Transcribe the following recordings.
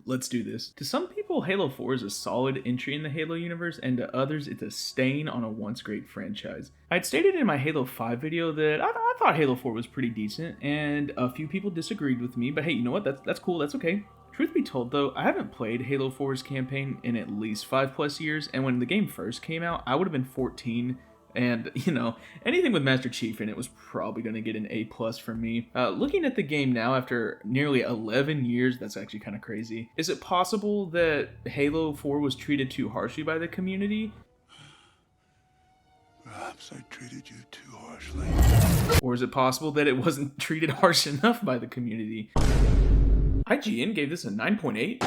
let's do this. To some people, Halo 4 is a solid entry in the Halo universe, and to others, it's a stain on a once great franchise. I'd stated in my Halo 5 video that I thought Halo 4 was pretty decent, and a few people disagreed with me, but hey, you know what? That's cool, that's okay. Truth be told though, I haven't played Halo 4's campaign in at least 5+ years, and when the game first came out, I would have been 14, and, anything with Master Chief in it was probably going to get an A+ from me. Looking at the game now after nearly 11 years, that's actually kind of crazy. Is it possible that Halo 4 was treated too harshly by the community? Perhaps I treated you too harshly. Or is it possible that it wasn't treated harsh enough by the community? IGN gave this a 9.8?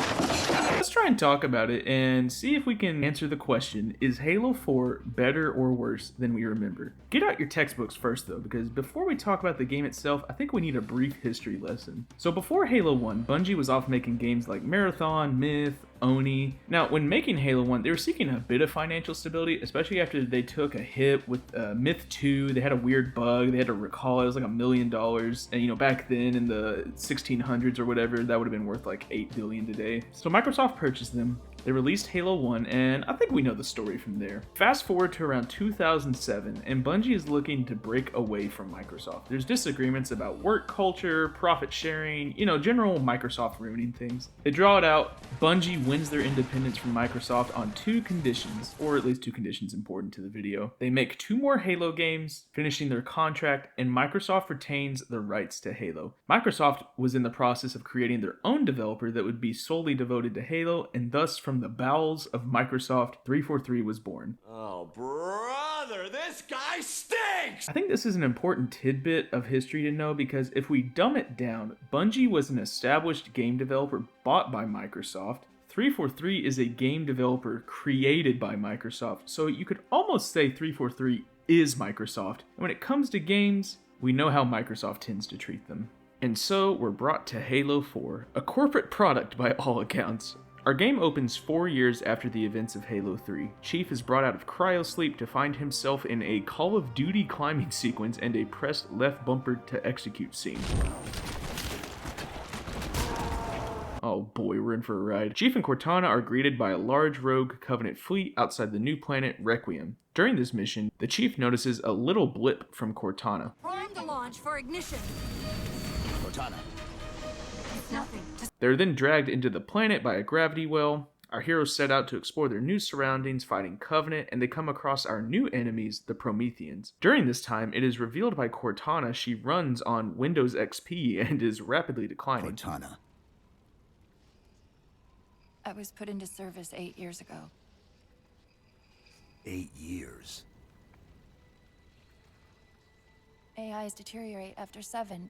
Let's try and talk about it and see if we can answer the question, is Halo 4 better or worse than we remember? Get out your textbooks first though, because before we talk about the game itself, I think we need a brief history lesson. So before Halo 1, Bungie was off making games like Marathon, Myth, Oni. Now, when making Halo 1, they were seeking a bit of financial stability, especially after they took a hit with Myth 2. They had a weird bug, they had to recall it was like $1 million, and back then in the 1600s or whatever, that would have been worth like $8 billion today. So Microsoft purchased them. They released Halo 1, and I think we know the story from there. Fast forward to around 2007, and Bungie is looking to break away from Microsoft. There's disagreements about work culture, profit sharing, general Microsoft ruining things. They draw it out. Bungie wins their independence from Microsoft on 2 conditions, or at least 2 conditions important to the video. They make 2 more Halo games, finishing their contract, and Microsoft retains the rights to Halo. Microsoft was in the process of creating their own developer that would be solely devoted to Halo, and thus from the bowels of Microsoft, 343 was born. Oh, brother, this guy stinks! I think this is an important tidbit of history to know because if we dumb it down, Bungie was an established game developer bought by Microsoft. 343 is a game developer created by Microsoft, so you could almost say 343 is Microsoft. And when it comes to games, we know how Microsoft tends to treat them. And so we're brought to Halo 4, a corporate product by all accounts. Our game opens 4 years after the events of Halo 3. Chief is brought out of cryosleep to find himself in a Call of Duty climbing sequence and a press left bumper to execute scene. Oh boy, we're in for a ride. Chief and Cortana are greeted by a large rogue Covenant fleet outside the new planet Requiem. During this mission, the Chief notices a little blip from Cortana. Prime the launch for ignition. Cortana. It's nothing. They're then dragged into the planet by a gravity well. Our heroes set out to explore their new surroundings, fighting Covenant, and they come across our new enemies, the Prometheans. During this time, it is revealed by Cortana she runs on Windows XP and is rapidly declining. Cortana. I was put into service 8 years ago. 8 years. AIs deteriorate after 7.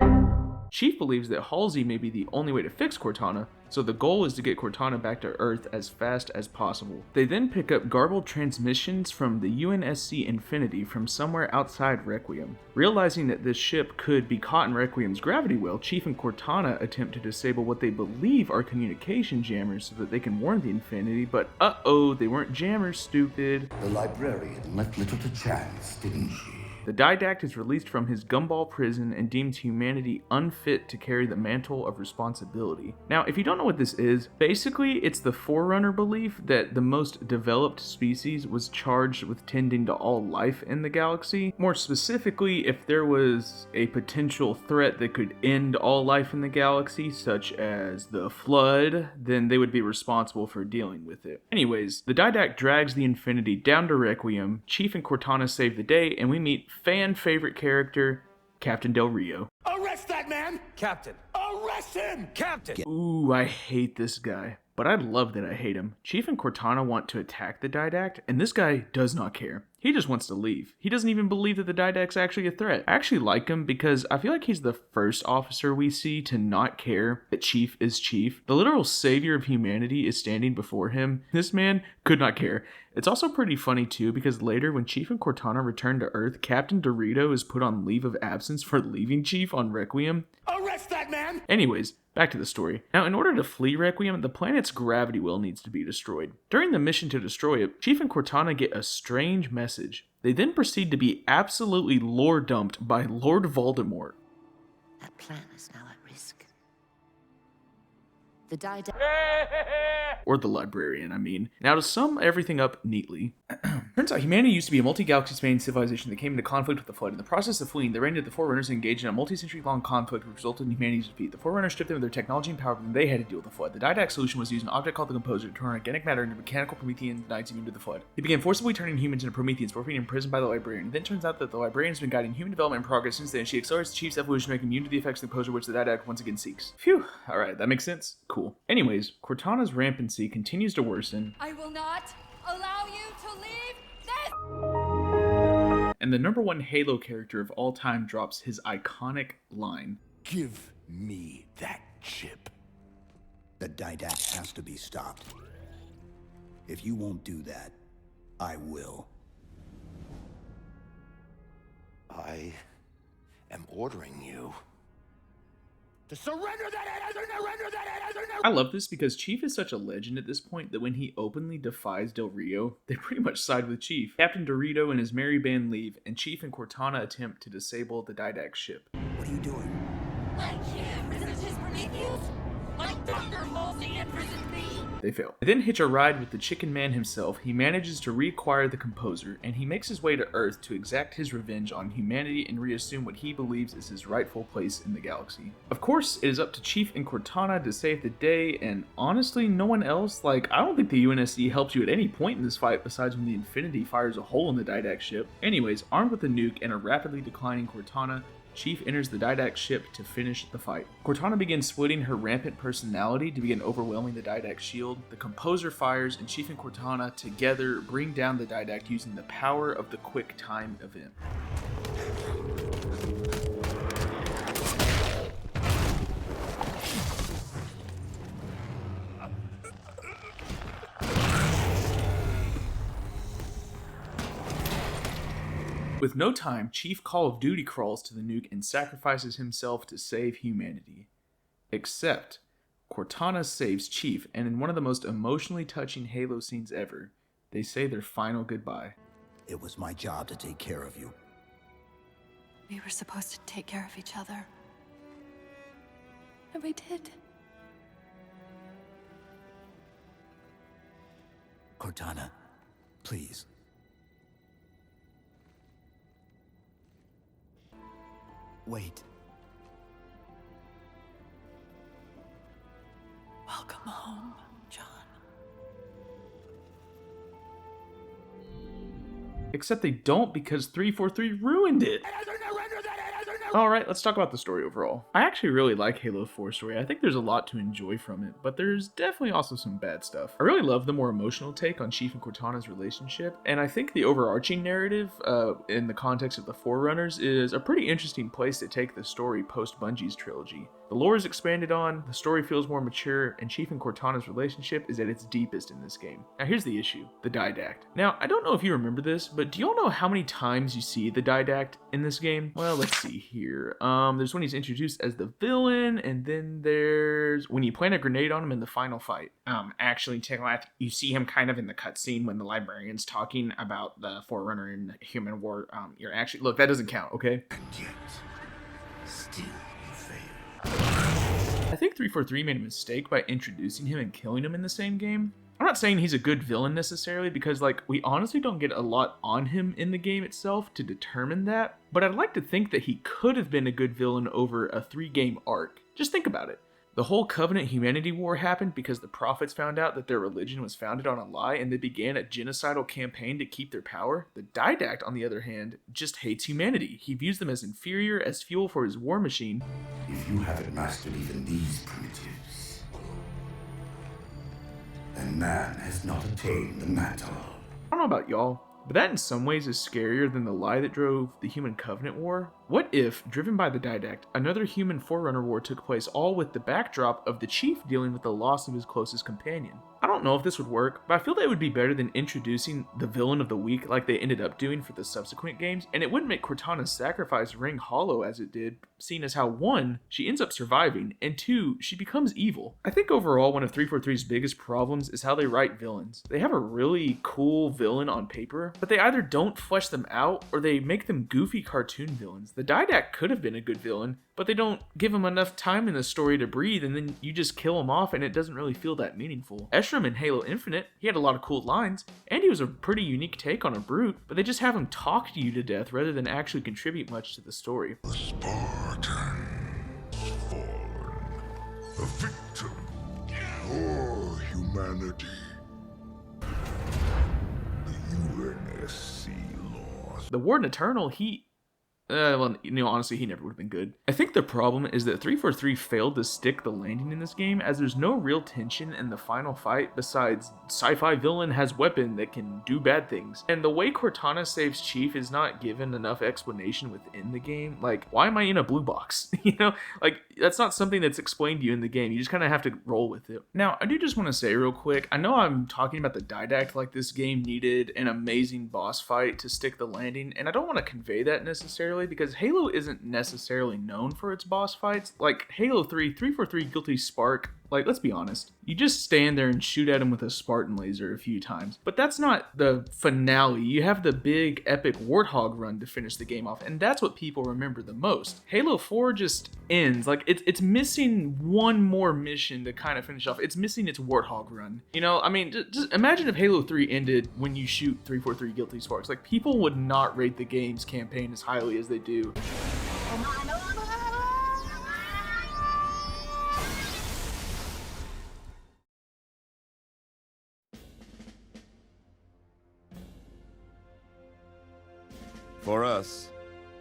Chief believes that Halsey may be the only way to fix Cortana, so the goal is to get Cortana back to Earth as fast as possible. They then pick up garbled transmissions from the UNSC Infinity from somewhere outside Requiem. Realizing that this ship could be caught in Requiem's gravity well, Chief and Cortana attempt to disable what they believe are communication jammers so that they can warn the Infinity, but uh-oh, they weren't jammers, stupid. The librarian left little to chance, didn't she? The Didact is released from his gumball prison and deems humanity unfit to carry the mantle of responsibility. Now, if you don't know what this is, basically it's the forerunner belief that the most developed species was charged with tending to all life in the galaxy. More specifically, if there was a potential threat that could end all life in the galaxy, such as the Flood, then they would be responsible for dealing with it. Anyways, the Didact drags the Infinity down to Requiem, Chief and Cortana save the day, and we meet fan favorite character, Captain Del Rio. Arrest that man! Captain. Arrest him! Captain. Ooh, I hate this guy. But I love that I hate him. Chief and Cortana want to attack the Didact, and this guy does not care. He just wants to leave. He doesn't even believe that the Didact's actually a threat. I actually like him because I feel like he's the first officer we see to not care that Chief is Chief. The literal savior of humanity is standing before him. This man could not care. It's also pretty funny too because later when Chief and Cortana return to Earth, Captain Dorito is put on leave of absence for leaving Chief on Requiem. Arrest that man! Anyways, back to the story. Now, in order to flee Requiem, the planet's gravity well needs to be destroyed. During the mission to destroy it, Chief and Cortana get a strange message. They then proceed to be absolutely lore dumped by Lord Voldemort. That plan is now at risk. The Didact. Or the librarian, I mean. Now, to sum everything up neatly, turns out humanity used to be a multi-galaxy spanning civilization that came into conflict with the Flood. In the process of fleeing, they ran into the Forerunners and engaged in a multi-century-long conflict which resulted in humanity's defeat. The Forerunners stripped them of their technology and power, but then they had to deal with the Flood. The Didact solution was to use an object called the Composer to turn organic matter into mechanical Promethean knights immune to the Flood. They began forcibly turning humans into Prometheans before being imprisoned by the librarian. It then turns out that the librarian has been guiding human development and progress since then, and she accelerates the Chief's evolution to make him immune to the effects of the Composer, which the Didact once again seeks. Phew, alright, that makes sense? Cool. Anyways, Cortana's rampancy continues to worsen. I will not allow you to leave this! And the number one Halo character of all time drops his iconic line. Give me that chip. The Didact has to be stopped. If you won't do that, I will. I am ordering you to surrender that I love this because Chief is such a legend at this point that when he openly defies Del Rio, they pretty much side with Chief. Captain Dorito and his merry band leave, and Chief and Cortana attempt to disable the Didact ship. What are you doing? I can't resist his Prometheus! Like Dr. Halsey imprisoned me! They fail. They then hitch a ride with the Chicken Man himself. He manages to reacquire the Composer, and he makes his way to Earth to exact his revenge on humanity and reassume what he believes is his rightful place in the galaxy. Of course, it is up to Chief and Cortana to save the day, and honestly, no one else. Like, I don't think the UNSC helps you at any point in this fight besides when the Infinity fires a hole in the Didact ship. Anyways, armed with a nuke and a rapidly declining Cortana, Chief enters the Didact ship to finish the fight. Cortana begins splitting her rampant personality to begin overwhelming the Didact shield. The Composer fires, and Chief and Cortana together bring down the Didact using the power of the Quick Time event. With no time, Chief Call of Duty crawls to the nuke and sacrifices himself to save humanity. Except, Cortana saves Chief, and in one of the most emotionally touching Halo scenes ever, they say their final goodbye. It was my job to take care of you. We were supposed to take care of each other. And we did. Cortana, please. Wait. Welcome home, John. Except they don't because 343 ruined it. Alright, let's talk about the story overall. I actually really like Halo 4's story. I think there's a lot to enjoy from it, but there's definitely also some bad stuff. I really love the more emotional take on Chief and Cortana's relationship, and I think the overarching narrative, in the context of the Forerunners, is a pretty interesting place to take the story post-Bungie's trilogy. The lore is expanded on, the story feels more mature, and Chief and Cortana's relationship is at its deepest in this game. Now here's the issue, the Didact. Now, I don't know if you remember this, but do y'all know how many times you see the Didact in this game? Well, let's see here. There's when he's introduced as the villain, and then there's when you plant a grenade on him in the final fight. Actually, Tiglath, you see him kind of in the cutscene when the librarian's talking about the Forerunner in Human War. You're actually, look, that doesn't count, okay? And yet, still you fail. I think 343 made a mistake by introducing him and killing him in the same game. I'm not saying he's a good villain necessarily, because like we honestly don't get a lot on him in the game itself to determine that, but I'd like to think that he could have been a good villain over a 3-game arc. Just think about it. The whole Covenant Humanity War happened because the Prophets found out that their religion was founded on a lie, and they began a genocidal campaign to keep their power. The Didact, on the other hand, just hates humanity. He views them as inferior, as fuel for his war machine. If you haven't mastered even these primitives, then man has not attained the mantle. I don't know about y'all, but that in some ways is scarier than the lie that drove the Human Covenant War. What if, driven by the Didact, another human Forerunner war took place, all with the backdrop of the Chief dealing with the loss of his closest companion? I don't know if this would work, but I feel that it would be better than introducing the villain of the week like they ended up doing for the subsequent games, and it wouldn't make Cortana's sacrifice ring hollow as it did, seeing as how 1, she ends up surviving, and 2, she becomes evil. I think overall one of 343's biggest problems is how they write villains. They have a really cool villain on paper, but they either don't flesh them out or they make them goofy cartoon villains The Didact could have been a good villain, but they don't give him enough time in the story to breathe, and then you just kill him off and it doesn't really feel that meaningful. Escharum in Halo Infinite, he had a lot of cool lines, and he was a pretty unique take on a brute, but they just have him talk to you to death rather than actually contribute much to the story. The Spartans fallen, a victim for humanity. The UNSC lost. The Warden Eternal, honestly, he never would have been good. I think the problem is that 343 failed to stick the landing in this game, as there's no real tension in the final fight besides sci-fi villain has weapon that can do bad things. And the way Cortana saves Chief is not given enough explanation within the game. Like, why am I in a blue box? Like, that's not something that's explained to you in the game. You just kind of have to roll with it. Now, I do just want to say real quick, I know I'm talking about the Didact like this game needed an amazing boss fight to stick the landing, and I don't want to convey that necessarily, because Halo isn't necessarily known for its boss fights. Like Halo 3, 343 Guilty Spark, like, let's be honest, you just stand there and shoot at him with a Spartan laser a few times. But that's not the finale. You have the big epic Warthog run to finish the game off, and that's what people remember the most. Halo 4 just ends. Like, it's missing one more mission to kind of finish off. It's missing its Warthog run. Just imagine if Halo 3 ended when you shoot 343 Guilty Sparks. Like, people would not rate the game's campaign as highly as they do. For us,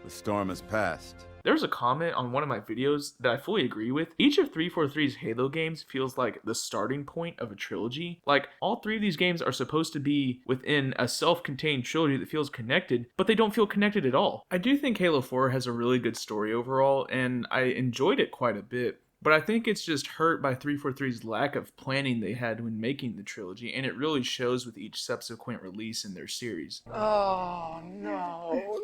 the storm has passed. There's a comment on one of my videos that I fully agree with. Each of 343's Halo games feels like the starting point of a trilogy. Like, all three of these games are supposed to be within a self-contained trilogy that feels connected, but they don't feel connected at all. I do think Halo 4 has a really good story overall, and I enjoyed it quite a bit. But I think it's just hurt by 343's lack of planning they had when making the trilogy, and it really shows with each subsequent release in their series. Oh, no.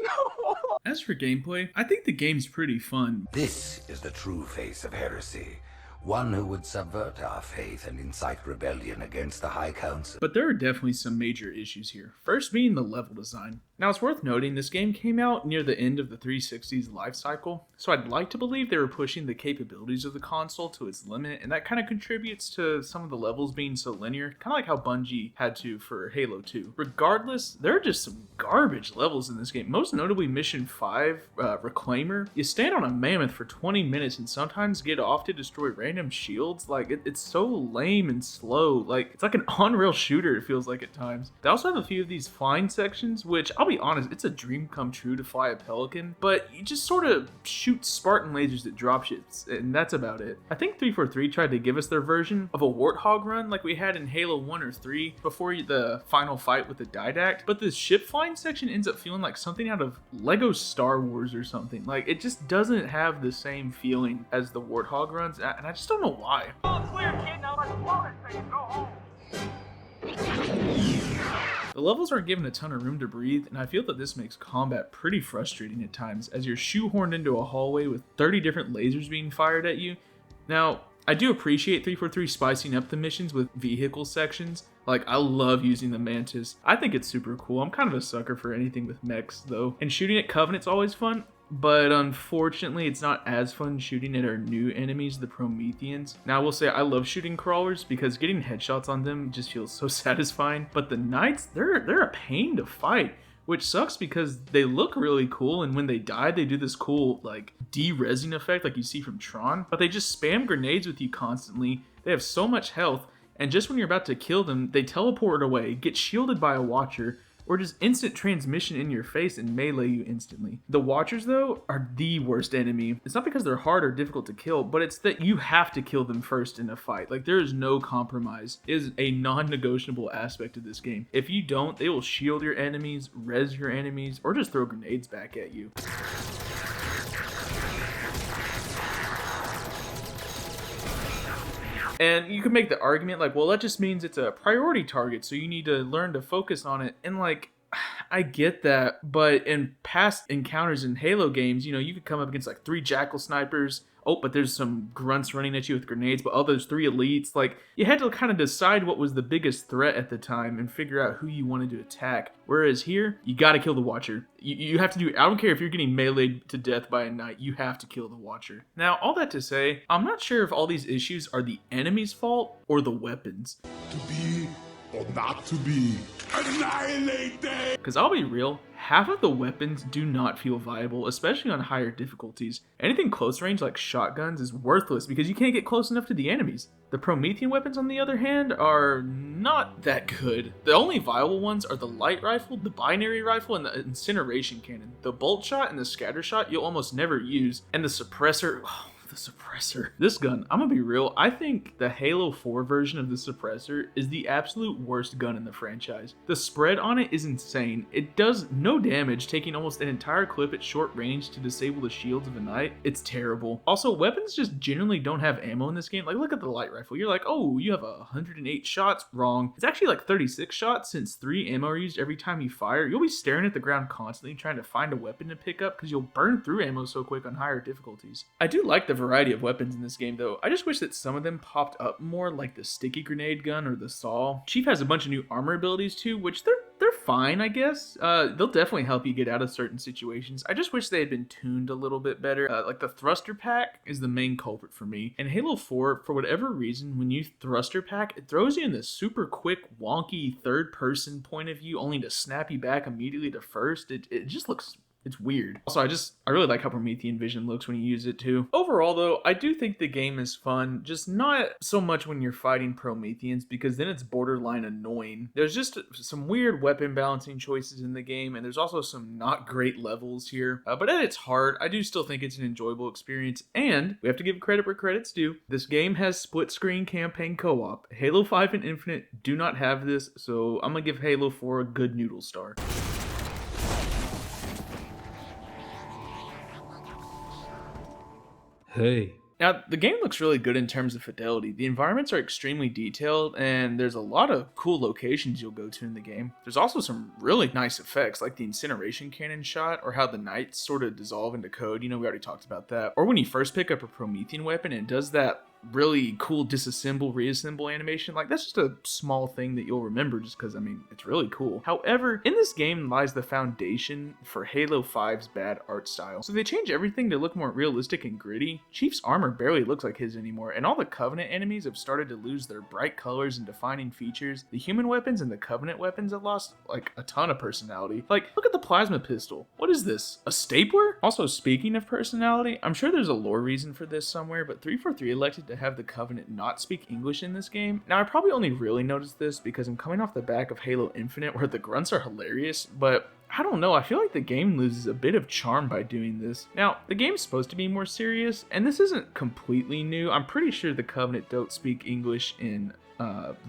As for gameplay, I think the game's pretty fun. This is the true face of heresy. One who would subvert our faith and incite rebellion against the High Council. But there are definitely some major issues here. First being the level design. Now, it's worth noting this game came out near the end of the 360's life cycle, so I'd like to believe they were pushing the capabilities of the console to its limit, and that kind of contributes to some of the levels being so linear, kind of like how Bungie had to for Halo 2. Regardless, there are just some garbage levels in this game, most notably Mission 5, Reclaimer. You stand on a mammoth for 20 minutes and sometimes get off to destroy random shields. Like, it's so lame and slow. Like, it's like an on-rail shooter, it feels like at times. They also have a few of these flying sections, which, I'll be honest, it's a dream come true to fly a Pelican, but you just sort of shoot Spartan lasers at dropships, and that's about it. I think 343 tried to give us their version of a Warthog run like we had in Halo 1 or 3 before the final fight with the Didact, but the ship flying section ends up feeling like something out of Lego Star Wars or something. Like, it just doesn't have the same feeling as the Warthog runs, and I just don't know why. All clear, kid. Now let's blow this thing and go home. The levels aren't given a ton of room to breathe, and I feel that this makes combat pretty frustrating at times, as you're shoehorned into a hallway with 30 different lasers being fired at you. Now, I do appreciate 343 spicing up the missions with vehicle sections. Like, I love using the Mantis. I think it's super cool. I'm kind of a sucker for anything with mechs, though. And shooting at Covenant's always fun, but unfortunately it's not as fun shooting at our new enemies, the Prometheans. Now, I will say I love shooting crawlers because getting headshots on them just feels so satisfying, but the Knights, they're a pain to fight, which sucks because they look really cool, and when they die they do this cool like de-resing effect like you see from Tron, but they just spam grenades with you constantly. They have so much health, and just when you're about to kill them, they teleport away, get shielded by a Watcher, or just instant transmission in your face and melee you instantly. The Watchers, though, are the worst enemy. It's not because they're hard or difficult to kill, but it's that you have to kill them first in a fight. Like, there is no compromise. It is a non-negotiable aspect of this game. If you don't, they will shield your enemies, res your enemies, or just throw grenades back at you. And you can make the argument like, well, that just means it's a priority target, so you need to learn to focus on it. And like, I get that, but in past encounters in Halo games, you know, you could come up against like 3 Jackal snipers, oh, but there's some grunts running at you with grenades, but oh, there's 3 elites. Like, you had to kind of decide what was the biggest threat at the time and figure out who you wanted to attack. Whereas here, you gotta kill the Watcher. You have to do, I don't care if you're getting meleeed to death by a knight, you have to kill the Watcher. Now, all that to say, I'm not sure if all these issues are the enemy's fault or the weapons. To be or not to be. Annihilate them! Because I'll be real, half of the weapons do not feel viable, especially on higher difficulties. Anything close range like shotguns is worthless because you can't get close enough to the enemies. The Promethean weapons, on the other hand, are not that good. The only viable ones are the light rifle, the binary rifle, and the incineration cannon. The bolt shot and the scatter shot you'll almost never use, and the suppressor... the suppressor. This gun, I'm gonna be real, I think the Halo 4 version of the suppressor is the absolute worst gun in the franchise. The spread on it is insane. It does no damage, taking almost an entire clip at short range to disable the shields of a knight. It's terrible. Also, weapons just generally don't have ammo in this game. Like, look at the light rifle. You're like, oh, you have 108 shots. Wrong. It's actually like 36 shots since 3 ammo are used every time you fire. You'll be staring at the ground constantly trying to find a weapon to pick up because you'll burn through ammo so quick on higher difficulties. I do like the variety of weapons in this game though. I just wish that some of them popped up more, like the sticky grenade gun or the saw. Chief has a bunch of new armor abilities too, which they're fine, I guess. They'll definitely help you get out of certain situations. I just wish they had been tuned a little bit better. Like the thruster pack is the main culprit for me. In Halo 4, for whatever reason, when you thruster pack, it throws you in this super quick, wonky third person point of view only to snap you back immediately to first. It just looks... it's weird. Also, I really like how Promethean vision looks when you use it too. Overall though, I do think the game is fun, just not so much when you're fighting Prometheans because then it's borderline annoying. There's just some weird weapon balancing choices in the game, and there's also some not great levels here. But at its heart, I do still think it's an enjoyable experience, and we have to give credit where credit's due. This game has split screen campaign co-op. Halo 5 and Infinite do not have this, so I'm gonna give Halo 4 a good noodle star. Hey. Now, the game looks really good in terms of fidelity. The environments are extremely detailed, and there's a lot of cool locations you'll go to in the game. There's also some really nice effects, like the incineration cannon shot, or how the knights sort of dissolve into code. You know, we already talked about that. Or when you first pick up a Promethean weapon and it does that really cool disassemble, reassemble animation. Like, that's just a small thing that you'll remember just because, I mean, it's really cool. However, in this game lies the foundation for Halo 5's bad art style. So they change everything to look more realistic and gritty. Chief's armor barely looks like his anymore, and all the Covenant enemies have started to lose their bright colors and defining features. The human weapons and the Covenant weapons have lost, like, a ton of personality. Like, look at the plasma pistol. What is this? A stapler? Also, speaking of personality, I'm sure there's a lore reason for this somewhere, but 343 elected to have the Covenant not speak English in this game. Now, I probably only really noticed this because I'm coming off the back of Halo Infinite where the grunts are hilarious, but I don't know, I feel like the game loses a bit of charm by doing this. Now, the game's supposed to be more serious, and this isn't completely new. I'm pretty sure the Covenant don't speak English in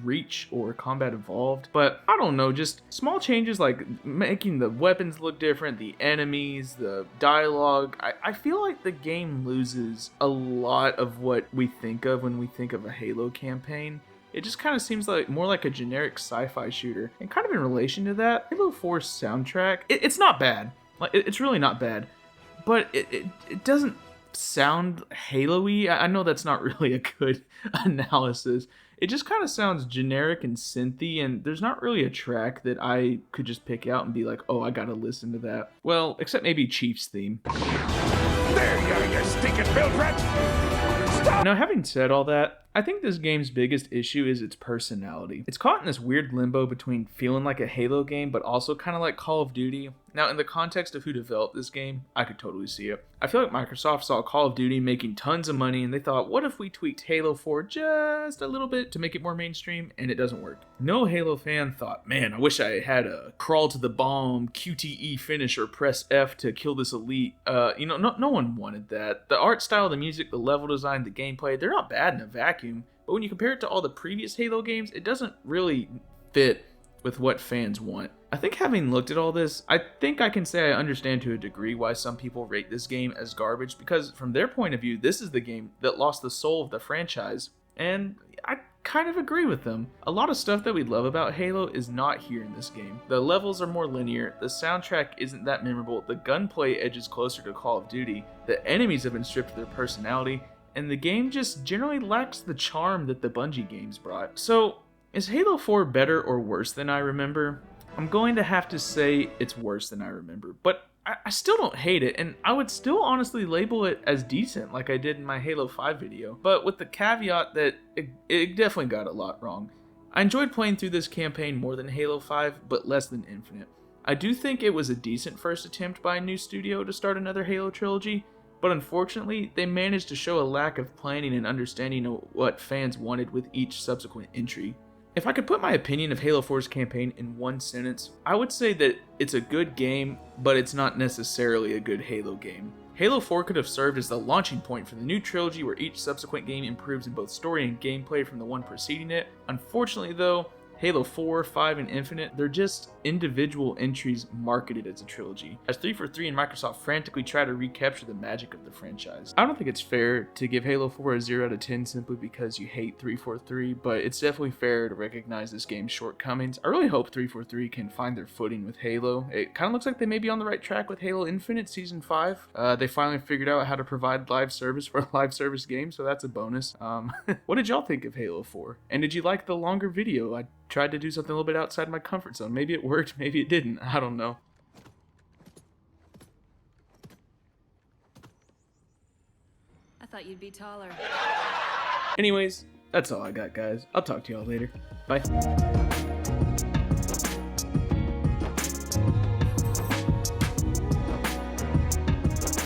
Reach or Combat Evolved, but I don't know, just small changes like making the weapons look different, the enemies, the dialogue. I feel like the game loses a lot of what we think of when we think of a Halo campaign. It just kind of seems like more like a generic sci-fi shooter. And kind of in relation to that, Halo 4's soundtrack, it's not bad. Like, it's really not bad, but it doesn't sound Halo-y. I know that's not really a good analysis. It just kind of sounds generic and synthy, and there's not really a track that I could just pick out and be like, oh, I gotta listen to that. Well, except maybe Chief's theme. There you go, you stinking build rat! Stop! Now, having said all that, I think this game's biggest issue is its personality. It's caught in this weird limbo between feeling like a Halo game, but also kind of like Call of Duty. Now, in the context of who developed this game, I could totally see it. I feel like Microsoft saw Call of Duty making tons of money, and they thought, what if we tweaked Halo 4 just a little bit to make it more mainstream? And it doesn't work. No Halo fan thought, man, I wish I had a crawl to the bomb, QTE finish, or press F to kill this elite. No one wanted that. The art style, the music, the level design, the gameplay, they're not bad in a vacuum. But when you compare it to all the previous Halo games, it doesn't really fit with what fans want. I think having looked at all this, I think I can say I understand to a degree why some people rate this game as garbage, because from their point of view, this is the game that lost the soul of the franchise. And I kind of agree with them. A lot of stuff that we love about Halo is not here in this game. The levels are more linear, the soundtrack isn't that memorable, the gunplay edges closer to Call of Duty, the enemies have been stripped of their personality, and the game just generally lacks the charm that the Bungie games brought. So, is Halo 4 better or worse than I remember? I'm going to have to say it's worse than I remember, but I still don't hate it, and I would still honestly label it as decent like I did in my Halo 5 video, but with the caveat that it definitely got a lot wrong. I enjoyed playing through this campaign more than Halo 5, but less than Infinite. I do think it was a decent first attempt by a new studio to start another Halo trilogy, but unfortunately, they managed to show a lack of planning and understanding of what fans wanted with each subsequent entry. If I could put my opinion of Halo 4's campaign in one sentence, I would say that it's a good game, but it's not necessarily a good Halo game. Halo 4 could have served as the launching point for the new trilogy where each subsequent game improves in both story and gameplay from the one preceding it. Unfortunately though, Halo 4, 5, and Infinite, they're just individual entries marketed as a trilogy, as 343 and Microsoft frantically try to recapture the magic of the franchise. I don't think it's fair to give Halo 4 a 0 out of 10 simply because you hate 343, but it's definitely fair to recognize this game's shortcomings. I really hope 343 can find their footing with Halo. It kind of looks like they may be on the right track with Halo Infinite Season 5. They finally figured out how to provide live service for a live service game, so that's a bonus. What did y'all think of Halo 4? And did you like the longer video? I tried to do something a little bit outside my comfort zone. Maybe it worked, maybe it didn't. I don't know. I thought you'd be taller. Anyways, that's all I got, guys. I'll talk to y'all later. Bye.